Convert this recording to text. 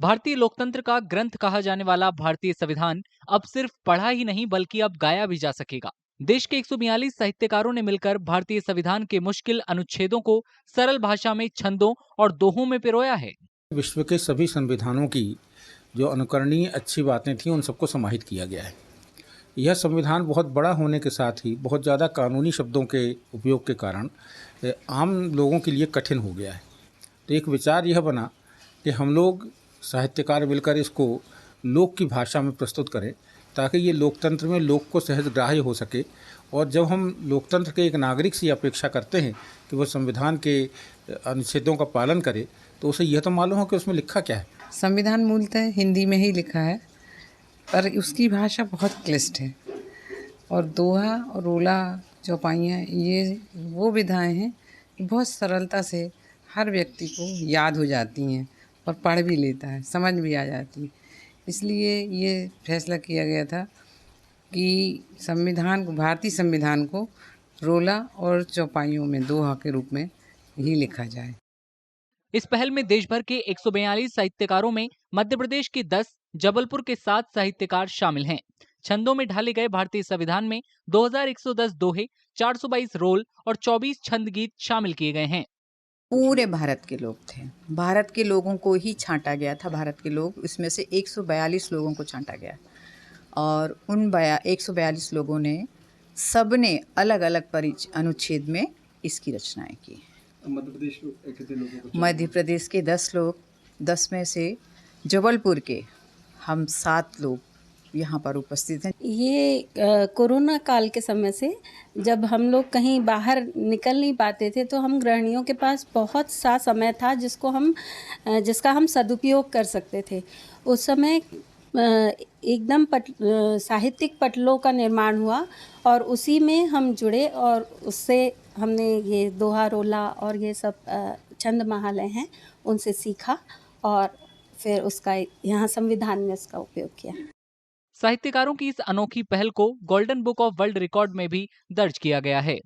भारतीय लोकतंत्र का ग्रंथ कहा जाने वाला भारतीय संविधान अब सिर्फ पढ़ा ही नहीं बल्कि अब गाया भी जा सकेगा। देश के 142 साहित्यकारों ने मिलकर भारतीय संविधान के मुश्किल अनुच्छेदों को सरल भाषा में छंदों और दोहों में पिरोया है। विश्व के सभी संविधानों की जो अनुकरणीय अच्छी बातें थीं उन सबको समाहित किया गया है। यह संविधान बहुत बड़ा होने के साथ ही बहुत ज़्यादा कानूनी शब्दों के उपयोग के कारण आम लोगों के लिए कठिन हो गया है। तो एक विचार यह बना कि हम लोग साहित्यकार मिलकर इसको लोक की भाषा में प्रस्तुत करें ताकि ये लोकतंत्र में लोक को सहज ग्राह्य हो सके। और जब हम लोकतंत्र के एक नागरिक से अपेक्षा करते हैं कि वो संविधान के अनुच्छेदों का पालन करे तो उसे यह तो मालूम हो कि उसमें लिखा क्या है। संविधान मूलतः हिंदी में ही लिखा है पर उसकी भाषा बहुत क्लिष्ट है और दोहा और रोला चौपाइयाँ ये वो विधाएं हैं कि बहुत सरलता से हर व्यक्ति को याद हो जाती हैं और पढ़ भी लेता है, समझ भी आ जाती है। इसलिए ये फैसला किया गया था कि संविधान को, भारतीय संविधान को रोला और चौपाइयों में दोहा के रूप में ही लिखा जाए। इस पहल में देश भर के 142 साहित्यकारों में मध्य प्रदेश के 10, जबलपुर के 7 साहित्यकार शामिल हैं। छंदों में ढाले गए भारतीय संविधान में 2110 दोहे, 422 रोल और 24 छंद गीत शामिल किए गए हैं। पूरे भारत के लोग थे, भारत के लोगों को ही छांटा गया था। भारत के लोग, इसमें से 142 लोगों को छांटा गया और उन 142 लोगों ने सबने अलग अलग अनुच्छेद में इसकी रचनाएं की। मध्य प्रदेश के 10 लोग, 10 में से जबलपुर के हम 7 लोग यहाँ पर उपस्थित हैं। ये कोरोना काल के समय से जब हम लोग कहीं बाहर निकल नहीं पाते थे तो हम गृहिणियों के पास बहुत सा समय था जिसका हम सदुपयोग कर सकते थे। उस समय एकदम साहित्यिक पटलों का निर्माण हुआ और उसी में हम जुड़े और उससे हमने ये दोहा रोला और ये सब छंद महालय हैं उनसे सीखा और फिर उसका यहाँ संविधान में उसका उपयोग किया। साहित्यकारों की इस अनोखी पहल को golden book of world record में भी दर्ज किया गया है।